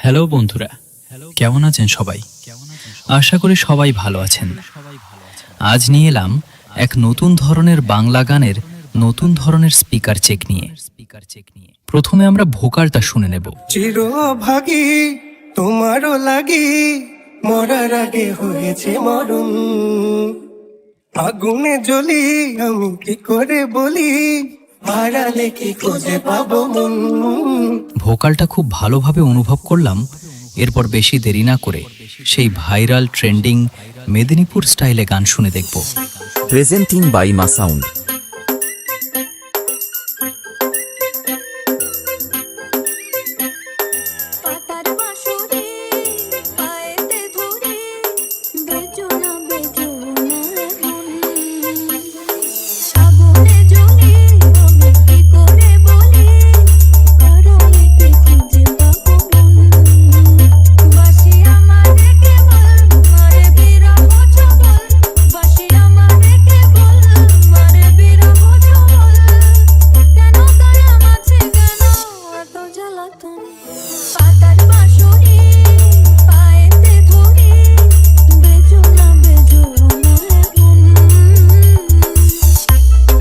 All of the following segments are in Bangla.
হ্যালো বন্ধুরা, কেমন আছেন সবাই? আশা করি সবাই ভালো আছেন। আজ নিয়ে এলাম এক নতুন ধরনের বাংলা গানের নতুন ধরনের স্পিকার চেক নিয়ে। প্রথমে আমরা ভোকালটা শুনে নেব। চিরভাগী তোমারও লাগি, মরার আগে হয়েছে মরণ। আগুনে জ্বলি আমি কি করে বলি, হারালে কি খুঁজে পাবো মন। ভোকালটা খুব ভালোভাবে অনুভব করলাম। এরপর বেশি দেরি না করে সেই ভাইরাল ট্রেন্ডিং মেদিনীপুর স্টাইলে গান শুনে দেখব। Presenting by Ma sound.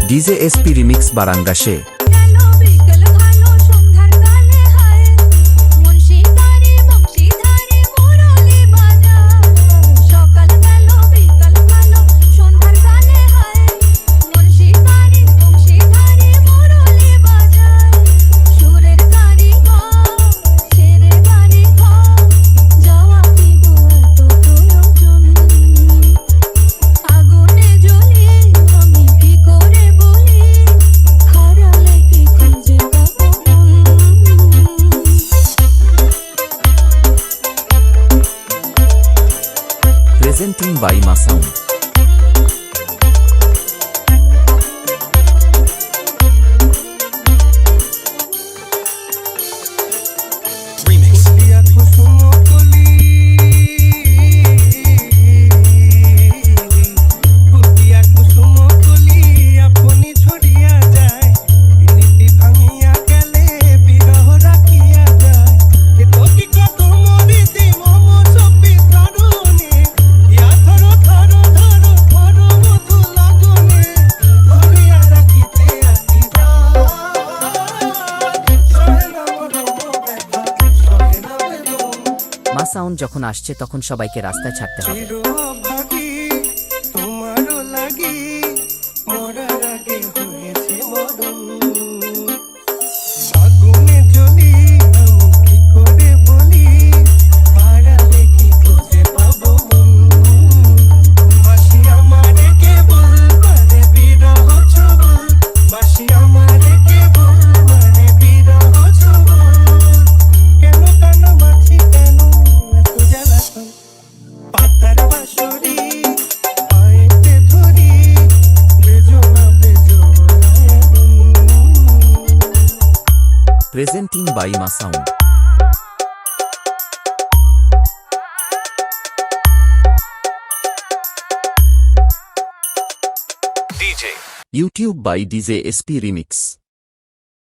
DJ SP remix বারাঙ্গাসে। Presenting by Ma Sound. Ma sound যখন আসছে তখন সবাইকে রাস্তায় ছাড়তে হবে। চিরভাগী তোমারও লাগি, মরার আগে হয়েছে মরণ। আগুনে জ্বলি আমি কি করে বলি, হারালে কি খুঁজে পাবো মন। বাসি আমারে কেবল মারে বিরহ ছবল, বাসি আমারে কেবল মারে বিরহ ছবল। কেন কেন বাঁচি কেন এত জ্বালাতন, পাতার বাঁশরি পায়েতে ধরি, বেজো না এখন। Presenting by Ma Sound. DJ YouTube by DJ SP Remix.